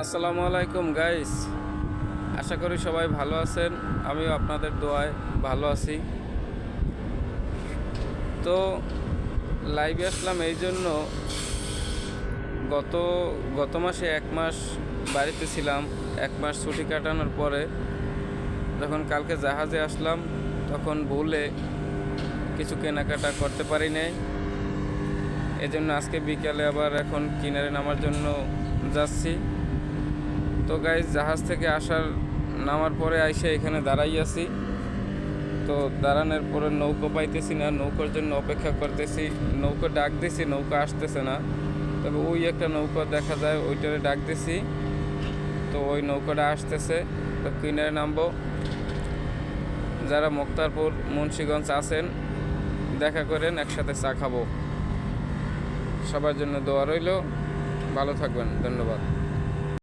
আসসালামু আলাইকুম গাইস, আশা করি সবাই ভালো আছেন। আমিও আপনাদের দোয়ায় ভালো আছি। তো লাইভে আসলাম এই জন্য, গত গত মাসে 1 মাস বাড়িতে ছিলাম। 1 মাস ছুটি কাটানোর পরে যখন কালকে জাহাজে আসলাম, তখন ভুলে কিছু কেনাকাটা করতে পারি নাই। এজন্য আজকে বিকালে আবার এখন কিনারে নামার জন্য যাচ্ছি। তো গাইজ, জাহাজ থেকে নামার পরে আইসে এখানে দাঁড়াই আছি। তো দাঁড়ানোর পরে নৌকো পাইতেছি না, নৌকার জন্য অপেক্ষা করতেছি। নৌকো ডাক দিছি, নৌকা আসতেছে না। তবে ওই একটা নৌকা দেখা যায়, ওইটারে ডাক দিছি। তো ওই নৌকাটা আসতেছে, তো কিনারে নামবো। যারা মুক্তারপুর মুন্সিগঞ্জ আছেন, দেখা করেন, একসাথে চা খাবো। সবার জন্য দোয়া রইল। ভালো থাকবেন, ধন্যবাদ।